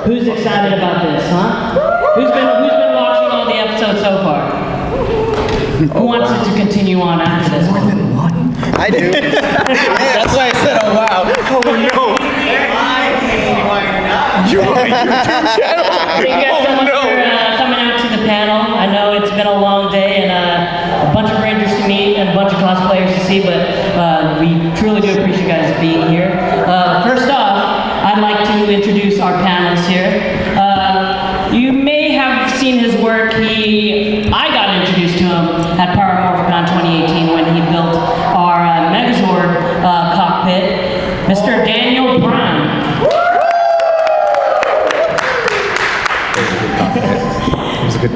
Who's excited about this, huh? Who's been watching all the episodes so far? Who wants it to continue on after this? More than one? I do. That's why I said, oh wow. Oh no. You're on a YouTube channel. Thank you guys so much for coming out to the panel. I know it's been a long day and a bunch of Rangers to meet and a bunch of cosplayers to see, but we truly do appreciate you guys being here. First off, I'd like to introduce our panelists here. You may have seen his work. I got introduced to him at Morphicon 2018 when he built our Megazord cockpit, Mr. Daniel Brown.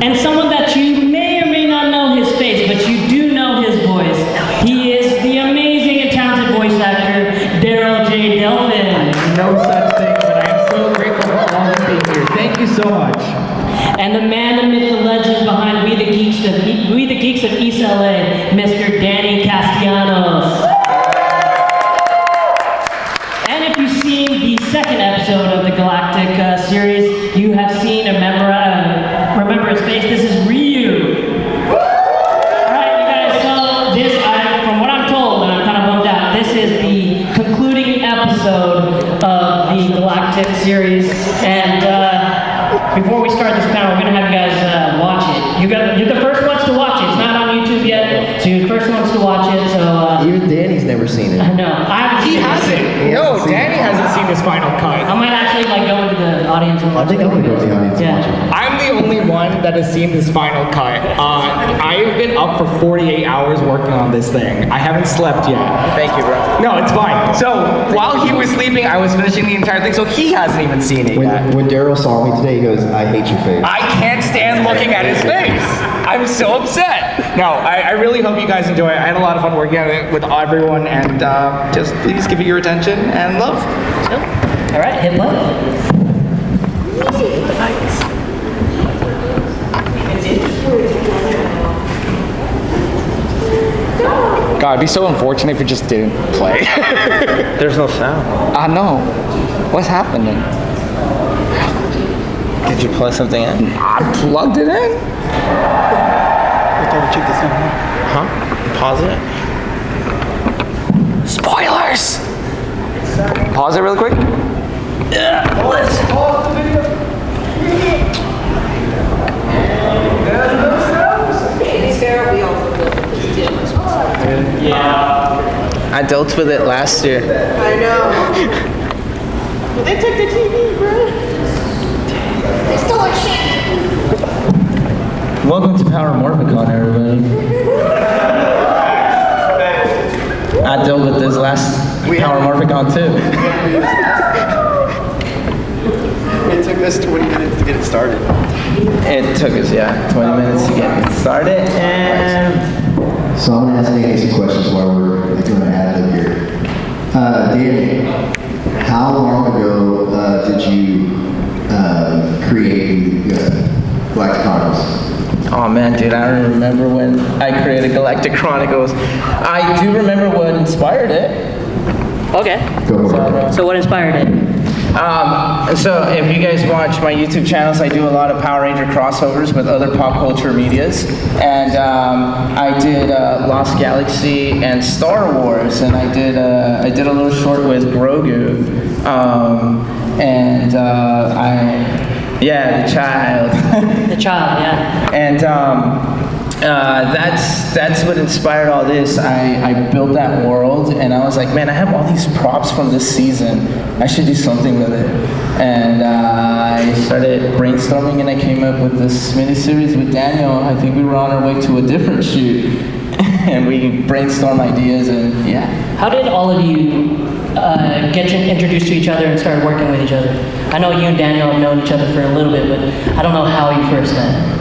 And someone that you may or may not know his face, but you do know his voice. He is the amazing and talented voice actor, Darrel J. Delfin. No such thing, but I am so grateful for all of being here. Thank you so much. And the man, the myth, the legend behind We the Geeks of East LA, Mr. Danny Castellanos. And if you've seen the second episode of the Galactic series, you have seen remember his face. This is Ryu. Alright, you guys, so from what I'm told, and I'm kind of bummed out, this is the concluding episode of the Galactic series. And before we start this panel, we're going to have you guys watch it. You're the first ones to watch it. It's not on YouTube yet, so you're the first ones to watch it. So Even Danny's never seen it. I know. He hasn't. No, Danny hasn't seen this final cut. I might actually go into the audience and watch I think I'm going to go to the audience and watch it. I'm the only one that has seen this final cut. I've been up for 48 hours working on this thing. I haven't slept yet. Thank you, bro. No, it's fine. So, while he was sleeping, I was finishing the entire thing, so he hasn't even seen it yet. When Darrel saw me today, he goes, I hate your face. I can't stand looking at his face. I'm so upset. No, I really hope you guys enjoy it. I had a lot of fun working on it with everyone, and just please give it your attention and love. All right, hit play. God, it'd be so unfortunate if it just didn't play. There's no sound. I know. What's happening? Did you plug something in? I plugged it in. Huh? Pause it. Spoilers! Pause it really quick. Yeah, let's pause the video. Yeah. I dealt with it last year. I know. They took the TV, bro. They stole our shit. Welcome to Morphicon, everybody. I dealt with this last Morphicon too. It took us 20 minutes to get it started. It took us, 20 minutes to get it started, and So I'm going to ask Danny some questions while we're doing an ad-lib here. Danny, how long ago did you create Galactic Chronicles? oh man, dude, I don't remember when I created Galactic Chronicles. I do remember what inspired it. Okay. Go for it. So what inspired it? So if you guys watch my YouTube channels, I do a lot of Power Ranger crossovers with other pop culture medias, and I did Lost Galaxy and Star Wars, and I did a little short with Grogu, and the child. The child, yeah. And that's what inspired all this. I built that world, and I was like, man, I have all these props from this season. I should do something with it. And I started brainstorming, and I came up with this miniseries with Daniel. I think we were on our way to a different shoot, and we brainstormed ideas, and yeah. How did all of you get introduced to each other and start working with each other? I know you and Daniel have known each other for a little bit, but I don't know how you first met.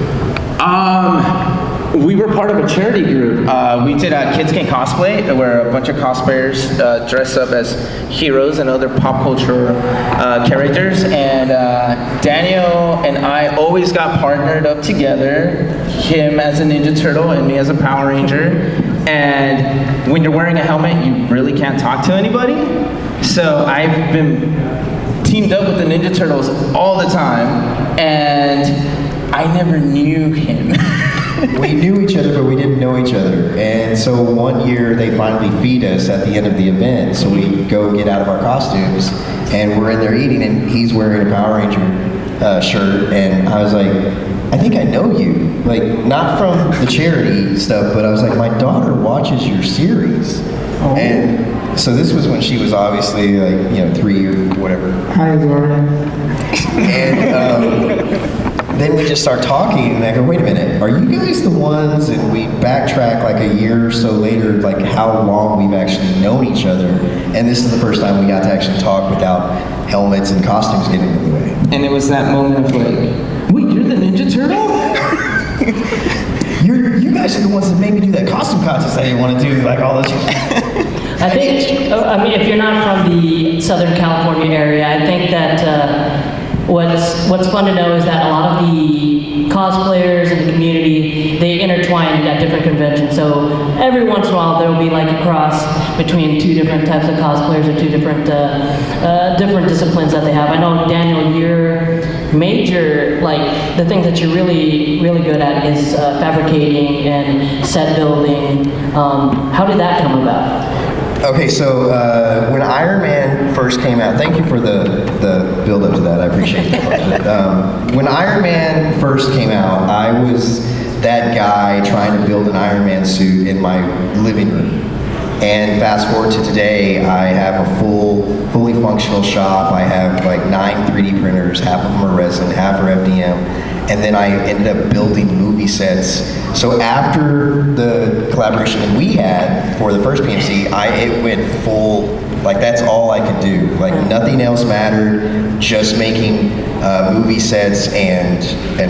We were part of a charity group. We did Kids Can Cosplay, where a bunch of cosplayers dress up as heroes and other pop culture characters. And Daniel and I always got partnered up together, him as a Ninja Turtle and me as a Power Ranger. And when you're wearing a helmet, you really can't talk to anybody. So I've been teamed up with the Ninja Turtles all the time, and I never knew him. We knew each other, but we didn't know each other. And so one year they finally feed us at the end of the event. So we go get out of our costumes, and we're in there eating, and he's wearing a Power Ranger shirt. And I was like, I think I know you. Like, not from the charity stuff, but I was like, my daughter watches your series. Oh. And so this was when she was obviously like, 3 or whatever. Hi, Laura. And then we just start talking, and I go, wait a minute, are you guys the ones? And we backtrack like a year or so later, like how long we've actually known each other. And this is the first time we got to actually talk without helmets and costumes getting in the way. And it was that moment of like, wait, you're the Ninja Turtle? You guys are the ones that made me do that costume contest I didn't want to do, like all those. I think, if you're not from the Southern California area, I think that what's fun to know is that a lot of the cosplayers in the community, they intertwine at different conventions. So every once in a while there will be like a cross between two different types of cosplayers or two different different disciplines that they have. I know, Daniel, your major, like the thing that you're really, really good at is fabricating and set building. How did that come about? Okay, so when Iron Man first came out, thank you for the build up to that, I appreciate it. When Iron Man first came out, I was that guy trying to build an Iron Man suit in my living room. And fast forward to today, I have a fully functional shop. I have like 9 3D printers, half of them are resin, half are FDM. And then I ended up building movie sets. So after the collaboration that we had for the first PMC, it went full, like that's all I could do. Like nothing else mattered, just making movie sets and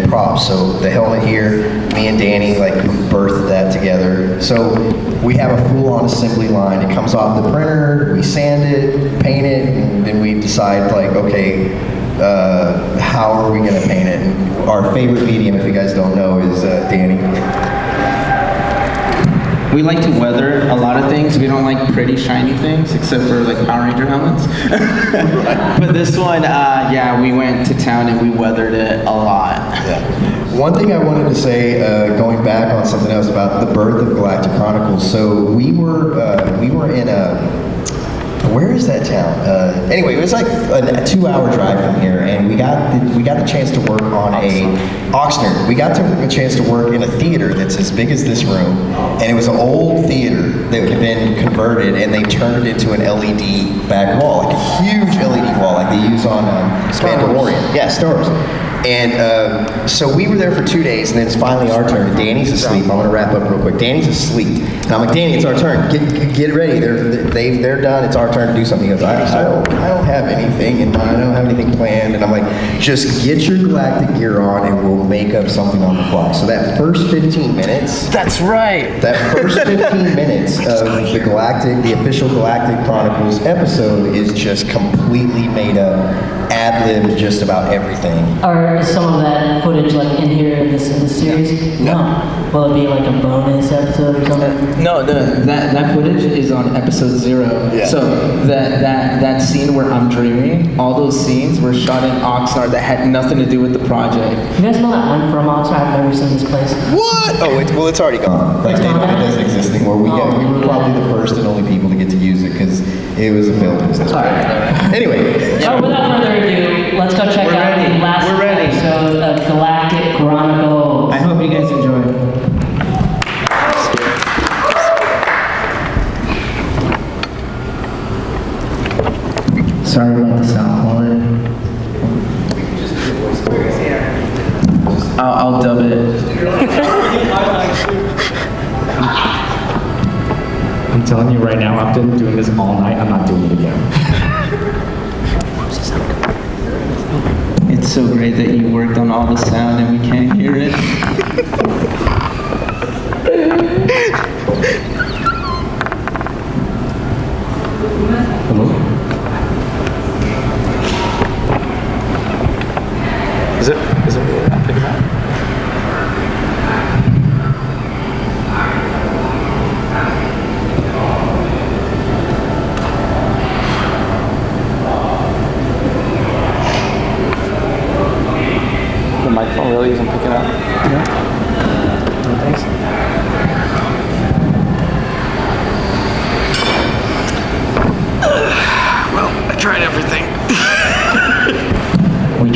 props. So the helmet here, me and Danny, like we birthed that together. So we have a full-on assembly line. It comes off the printer, we sand it, paint it, and then we decide like, okay, how are we going to paint it? And our favorite medium, if you guys don't know, is Danny. We like to weather a lot of things. We don't like pretty shiny things, except for like Power Ranger helmets. But this one, we went to town and we weathered it a lot. Yeah. One thing I wanted to say, going back on something else about the birth of Galactic Chronicles. So we were in where is that town? Anyway, it was like a 2-hour drive from here, and we got the chance to work on Oxnard. We got a chance to work in a theater that's as big as this room, and it was an old theater that had been converted, and they turned it into an LED back wall, like a huge LED wall, like they use on Mandalorian. Yeah, Star Wars. And so we were there for 2 days, and then it's finally our turn. Danny's asleep. I'm going to wrap up real quick. Danny's asleep. And I'm like, Danny, it's our turn. Get ready. They're done. It's our turn to do something. He goes, I don't have anything in mind. I don't have anything planned. And I'm like, just get your Galactic gear on, and we'll make up something on the fly. So that first 15 minutes. That's right. That first 15 minutes of the official Galactic Chronicles episode is just completely made up, ad-libbed, just about everything. Or is some of that footage like in here in this series? No. Will it be like a bonus episode or something? No, that footage is on episode 0. Yeah. So that scene where I'm dreaming, all those scenes were shot in Oxnard that had nothing to do with the project. You guys know that I'm from Oxnard? I've never seen this place. What? Oh, it's already gone. Like, It's gone it now? doesn't exist anymore. We were probably the first and only people to get to use it because it was a failed business. Anyway. So without further ado, let's go check out the last episode of Galactic Chronicles. I hope you guys enjoy. Sorry about the sound quality. I'll dub it. I'm telling you right now, after doing this all night, I'm not doing it again. It's so great that you worked on all the sound and we can't hear it. Hello? Is it really that big of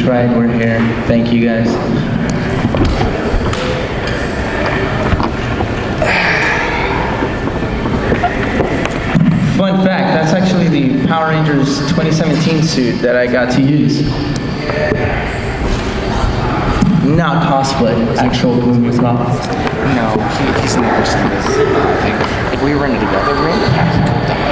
tried. We're here. Thank you guys. Fun fact, that's actually the Power Rangers 2017 suit that I got to use. Not cosplay, actual movie prop. No, he's never seen this thing. If we were in it together, we would have to come down.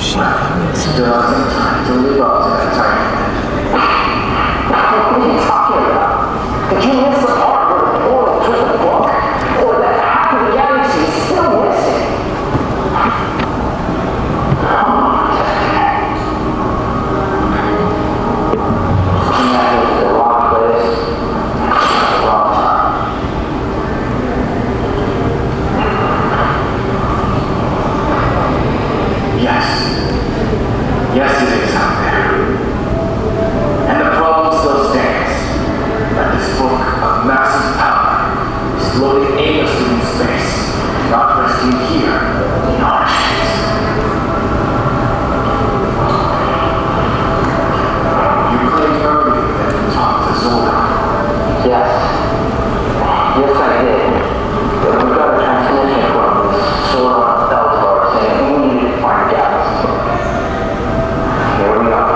Still have some time to live up to that title. What are you talking about? Did you miss the part where the portal took the book? Or that half of the galaxy is still missing? Come on. That was the wrong place. Wrong time. Yes. Yes, it is out there. And the problem still stands. That this book of massive power is floating aimlessly in space, not resting here in our hands. You claimed earlier that you talked to Zordon. Yes. Yes, I did. But we got a transmission from this solar Delfin saying we needed to find galaxy. Here we are.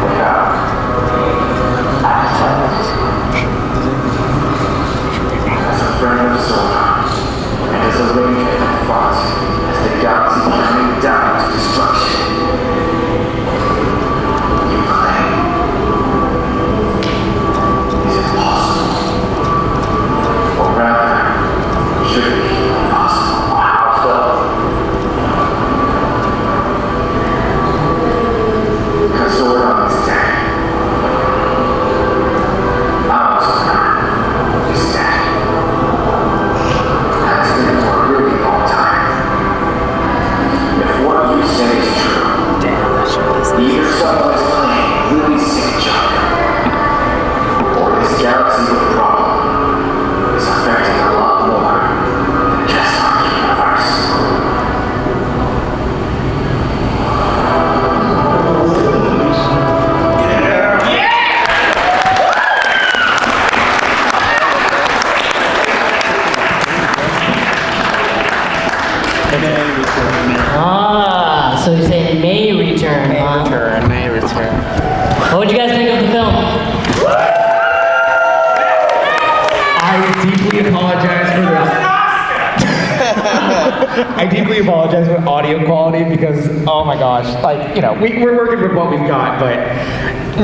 We found access. As a friend of Zordon, and as a ranger that fought as the galaxy coming down to destruction. You claim is it possible? Or rather, should it be impossible? How so? Because Zordon is dead. Our Zordon is dead. Has been for a really long time. If what you say is true, either someone is playing really sick junk, or this galaxy with problem is affecting a lot more than just our universe. Ah, so you're saying may return, huh? May return. What would you guys think of the film? I deeply apologize for this. I deeply apologize for audio quality because, oh my gosh, like, you know, we're working with what we've got, but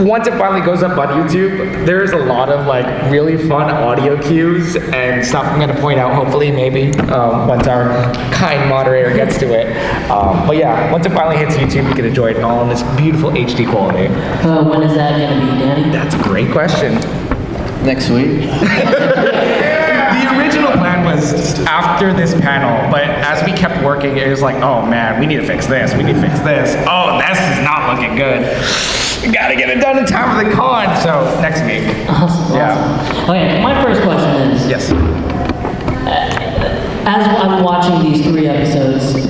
once it finally goes up on YouTube, there's a lot of like really fun audio cues and stuff I'm gonna point out, hopefully, maybe, once our kind moderator gets to it. But yeah, once it finally hits YouTube, you can enjoy it all in this beautiful HD quality. When is that going to be, Danny? That's a great question. Next week. The original plan was after this panel, but as we kept working, it was like, oh man, we need to fix this, we need to fix this. Oh, this is not looking good. We gotta get it done in time for the con, so next week. Awesome. Yeah. Okay, my first question is, Yes. as I'm watching these 3 episodes,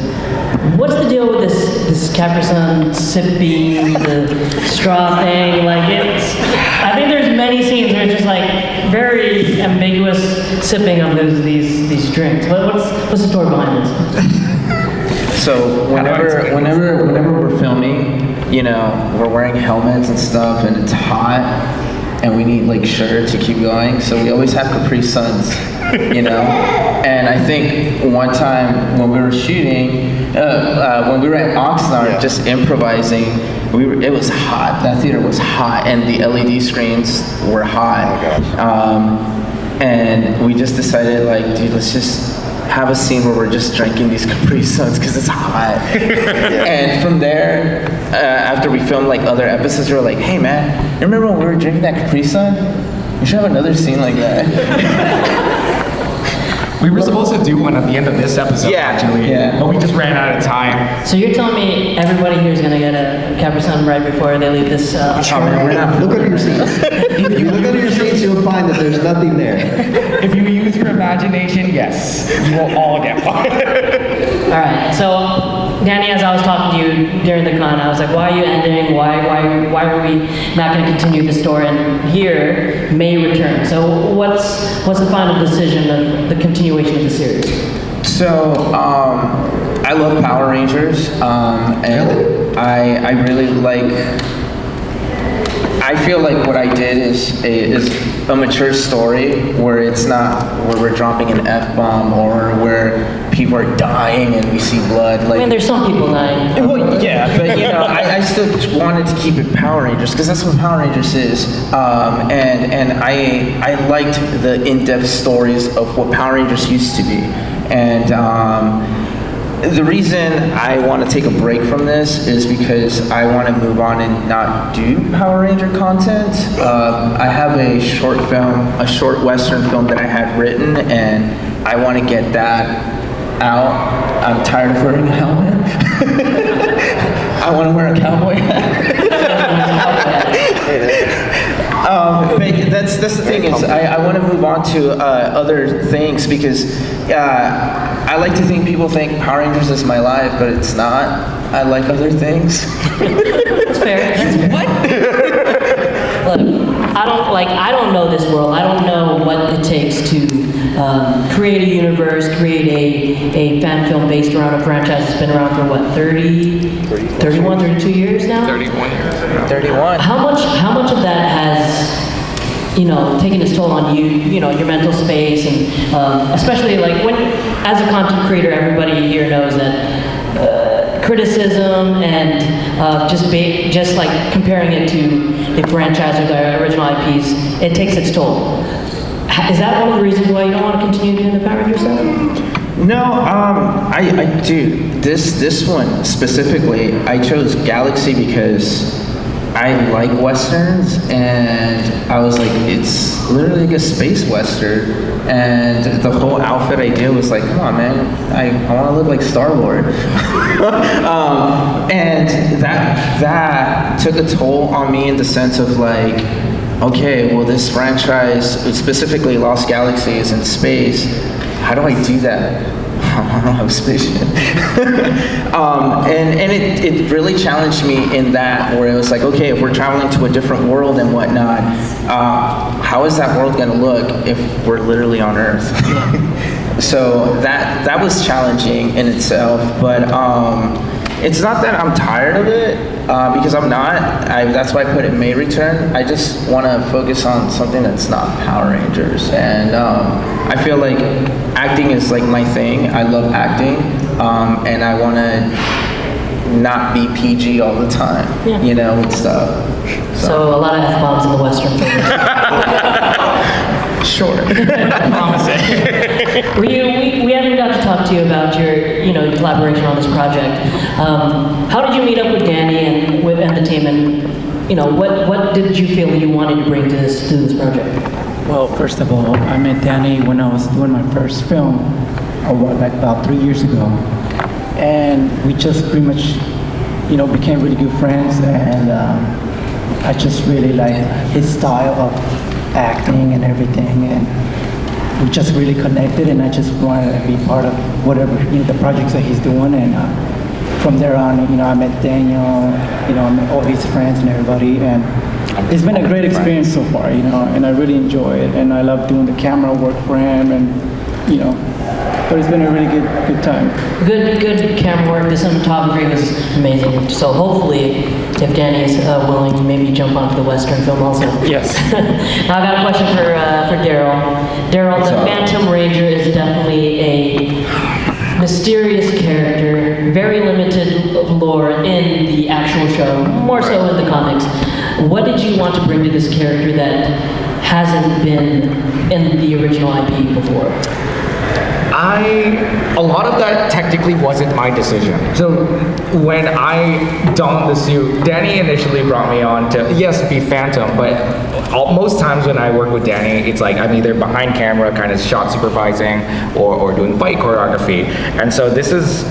what's the deal with this Capricorn sipping, the straw thing? Like I think there's many scenes where it's just like very ambiguous sipping of these drinks. What's the story behind this? So whenever we're filming, you know, we're wearing helmets and stuff, and it's hot, and we need like sugar to keep going. So we always have Capri Suns, you know. And I think one time when we were shooting, when we were at Oxnard, just improvising, it was hot. That theater was hot, and the LED screens were hot. And we just decided, like, dude, let's just have a scene where we're just drinking these Capri Suns because it's hot. And from there, after we filmed like other episodes, we were like, hey man, remember when we were drinking that Capri Sun? We should have another scene like that. We were supposed to do one at the end of this episode, actually, but we just ran out of time. So you're telling me everybody here is going to get a Capri Sun right before they leave this? We're not. Look under your seats. If you look under your seats, you'll find that there's nothing there. If you use your imagination, yes, you will all get one. All right. So, Danny, as I was talking to you during the con, I was like, "Why are you ending? Why are we not going to continue the story?" And here, may return. So, what's the final decision of the continuation of the series? So, I love Power Rangers, and I really like. I feel like what I did is a mature story where it's not where we're dropping an F-bomb or where people are dying and we see blood. Like, I mean, there's some people dying. well, still wanted to keep it Power Rangers because that's what Power Rangers is, and I liked the in-depth stories of what Power Rangers used to be, and the reason I want to take a break from this is because I want to move on and not do Power Ranger content. I have a short Western film that I had written, and I want to get that out. I'm tired of wearing a helmet. I want to wear a cowboy hat. But that's the thing is I want to move on to other things because I like to think people think Power Rangers is my life, but it's not. I like other things. That's fair. What? Look, I don't know this world. I don't know what it takes to create a universe, create a fan film based around a franchise that's been around for what, 31, 32 years now? 31 years. 31. How much of that has, taken its toll on you, your mental space, and especially like when, as a content creator, everybody here knows that criticism and just like comparing it to the franchise or the original IPs, it takes its toll. Is that one of the reasons why you don't want to continue doing the Power Rangers stuff? No, I do. This one specifically, I chose Galaxy because I like Westerns, and I was like, it's literally like a space Western, and the whole outfit idea was like, come on, man, I want to look like Star-Lord. And that took a toll on me in the sense of like, okay, well, this franchise, specifically Lost Galaxy, is in space. How do I do that? I don't have spaceship. And it really challenged me in that, where it was like, okay, if we're traveling to a different world and whatnot, how is that world going to look if we're literally on Earth? So that was challenging in itself, but it's not that I'm tired of it, because I'm not. That's why I put it may return. I just want to focus on something that's not Power Rangers, and I feel like acting is like my thing. I love acting, and I want to not be PG all the time, with stuff. So a lot of F-bombs in the Western films. Sure. I promise it. We haven't got to talk to you about your collaboration on this project. How did you meet up with Danny and the team, and what did you feel you wanted to bring to this project? Well, first of all, I met Danny when I was doing my first film, about 3 years ago, and we just pretty much, became really good friends, and I just really like his style of acting and everything, and we just really connected, and I just wanted to be part of whatever the projects that he's doing, and from there on, I met Daniel, I met all his friends and everybody, and it's been a great experience so far, and I really enjoy it, and I love doing the camera work for him, and but it's been a really good time. Good camera work. The cinematography was amazing. So hopefully, if Danny is willing to maybe jump onto the Western film also. Yes. Now I got a question for Darrel. Darrel, the Phantom Ranger is definitely a mysterious character, very limited lore in the actual show, more so in the comics. What did you want to bring to this character that hasn't been in the original IP before? A lot of that technically wasn't my decision. So when I donned the suit, Danny initially brought me on to, yes, be Phantom, but most times when I work with Danny, it's like I'm either behind camera, kind of shot supervising, or doing fight choreography. And so this is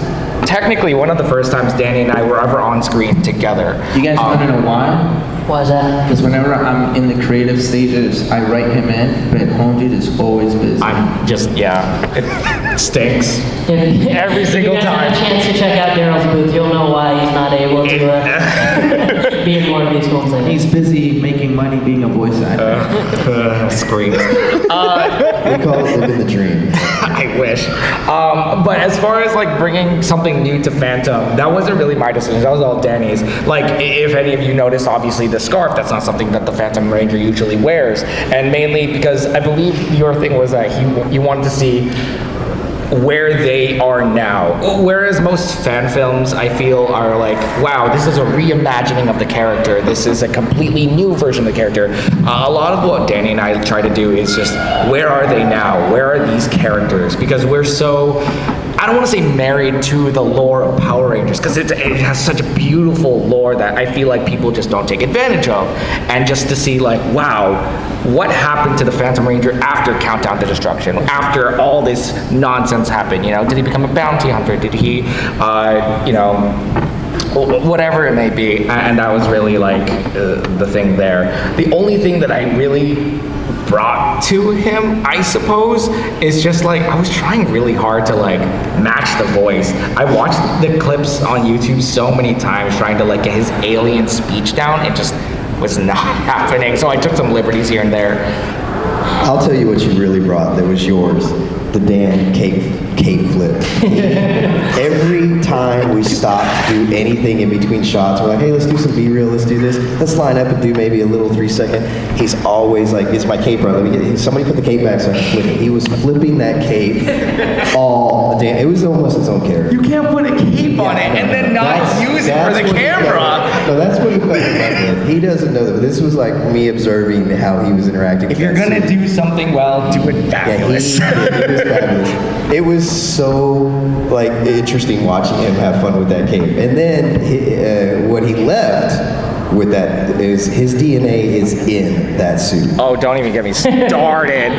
technically one of the first times Danny and I were ever on screen together. You guys want to know why? Why is that? Because whenever I'm in the creative stages, I write him in, but home dude is always busy. I'm just, it stinks. Every single If you guys time. have a chance to check out Darrel's booth, you'll know why he's not able to be in one of these films. He's busy making money being a voice actor. Scream. We call it living the dream. I wish. But as far as like bringing something new to Phantom, that wasn't really my decision. That was all Danny's. Like, if any of you noticed, obviously the scarf, that's not something that the Phantom Ranger usually wears. And mainly because I believe your thing was that you wanted to see where they are now. Whereas most fan films, I feel, are like, wow, this is a reimagining of the character. This is a completely new version of the character. A lot of what Danny and I try to do is just, where are they now? Where are these characters? Because we're so, I don't want to say married to the lore of Power Rangers, because it has such a beautiful lore that I feel like people just don't take advantage of. And just to see like, wow, what happened to the Phantom Ranger after Countdown to Destruction? After all this nonsense happened, you know? Did he become a bounty hunter? Did he, you know, whatever it may be? And that was really like the thing there. The only thing that I really brought to him, I suppose, is just like, I was trying really hard to like match the voice. I watched the clips on YouTube so many times trying to like get his alien speech down. It just was not happening. So I took some liberties here and there. I'll tell you what you really brought that was yours. The damn cape flip. Every time we stop to do anything in between shots, we're like, hey, let's do some B-reel, let's do this. Let's line up and do maybe a little 3-second. He's always like, it's my cape, bro. Somebody put the cape back so I can flip it. He was flipping that cape all damn. It was almost his own character. You can't put a cape on it and then not use it for the camera. No, that's what he fell in love with. He doesn't know that, but this was like me observing how he was interacting. If you're gonna do something well, do it fabulous. Yeah, he was fabulous. It was so like interesting watching him have fun with that cape. And then what he left with that is his DNA is in that suit. Oh, don't even get me started.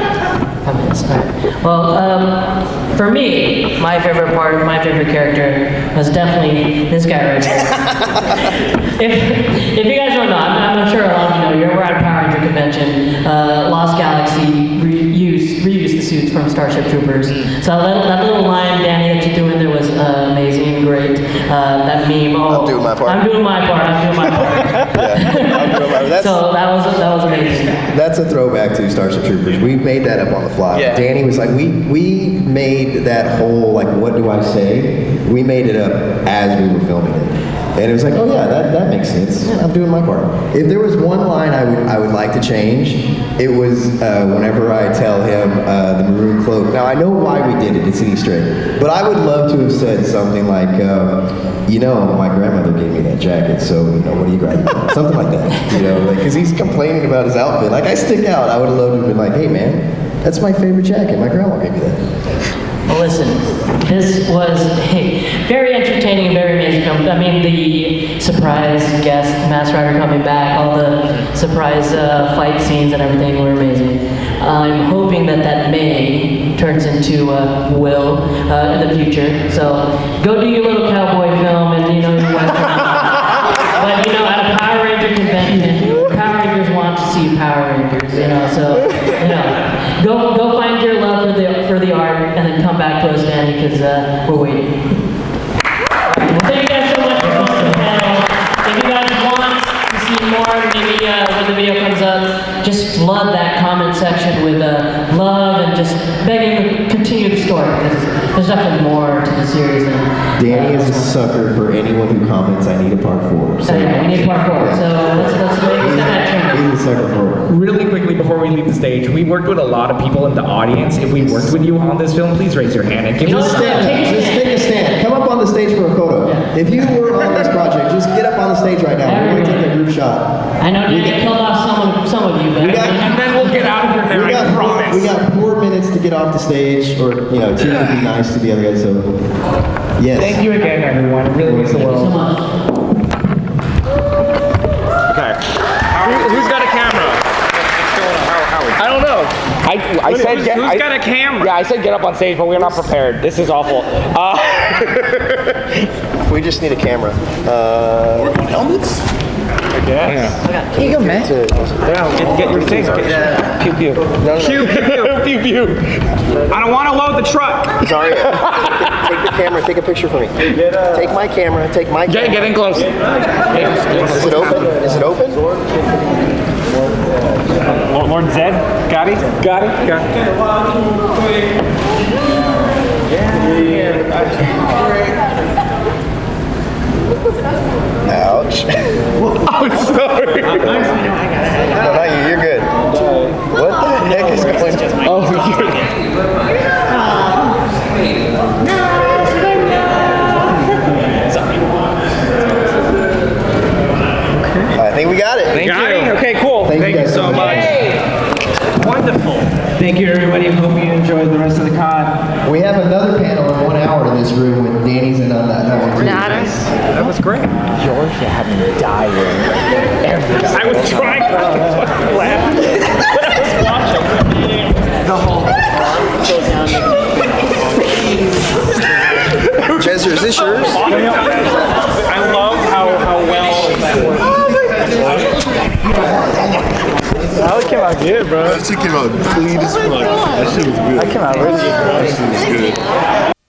Well, for me, my favorite part, my favorite character was definitely this guy right here. if you guys don't know, I'm sure a lot of you know, we're at a Power Ranger convention. Lost Galaxy reused the suits from Starship Troopers. So that little line, Danny, that you're doing there was amazing, great. That meme, I'm doing my part. I'm doing my part. Yeah, I'm doing my part. So that was amazing. That's a throwback to Starship Troopers. We made that up on the fly. Yeah. Danny was like, we made that whole, like, what do I say? We made it up as we were filming it. And it was like, oh yeah, that makes sense. Yeah, I'm doing my part. If there was one line I would like to change, it was whenever I tell him the maroon cloak. Now I know why we did it, it's an Easter egg. But I would love to have said something like, you know, my grandmother gave me that jacket, so you know, what do you grab? Something like that. You know, because he's complaining about his outfit. Like I stick out. I would have loved to have been like, hey man, that's my favorite jacket. My grandma gave me that. Well, listen, this was a very entertaining and very amazing film. I mean, the surprise guest, Masked Rider coming back, all the surprise fight scenes and everything were amazing. I'm hoping that May turns into Will in the future. So go do your little cowboy film and, you know, your Western. But, you know, at a Power Ranger convention, Power Rangers want to see Power Rangers, you know, so, you know, go find your love for the art and then come back to us, Danny, because we're waiting. All right, well, thank you guys so much for coming to the panel. If you guys want to see more, maybe when the video comes up, just flood that comment section with love and just begging to continue the story, because there's definitely more to the series. Danny is a sucker for anyone who comments, I need a part 4. So yeah, we need part 4. So let's make that trend. He's a sucker for it. Really quickly before we leave the stage, we worked with a lot of people in the audience. If we worked with you on this film, please raise your hand and give us Just stand up. Just take a stand. Come up on the stage for a photo. Yeah. If you were on this project, just get up on the stage right now. We're going to take a group shot. I know you killed off some of you, but and then we'll get out of your hair, I promise. We got 4 minutes to get off the stage, or, you know, 2 would be nice to the other guys, so, yes. Thank you again, everyone. It really means the thank you so world. much. Okay. Who's got a camera? I don't know. I said who's got a camera? Yeah, I said get up on stage, but we're not prepared. This is awful. We just need a camera. Helmets? I guess. Yeah. Here you go, man. Get your thing. Pew pew. Pew, pew. Pew pew. I don't want to load the truck. Sorry. Take the camera, take a picture for me. Take my camera, take my camera. Get in close. Is it open? Is it open? Lord Zedd? Got it? Got it? Got it. Ouch. Oh, sorry. No, not you, you're good. What the heck is going on? Oh, think we got it. Thank Got you. it? Okay, cool. Thank you guys so much. Wonderful. Thank you, everybody. Hope you enjoyed the rest of the con. We have another panel in 1 hour in this room with Danny's in on that one too. That was great. Georgia had me dying. I was trying not to fucking laugh, but I was watching. The whole goes down. Jezzer, is this yours? I love how well. That came out good, bro. That shit came out clean as fuck. That shit was good. That came out really good, bro. That shit was good.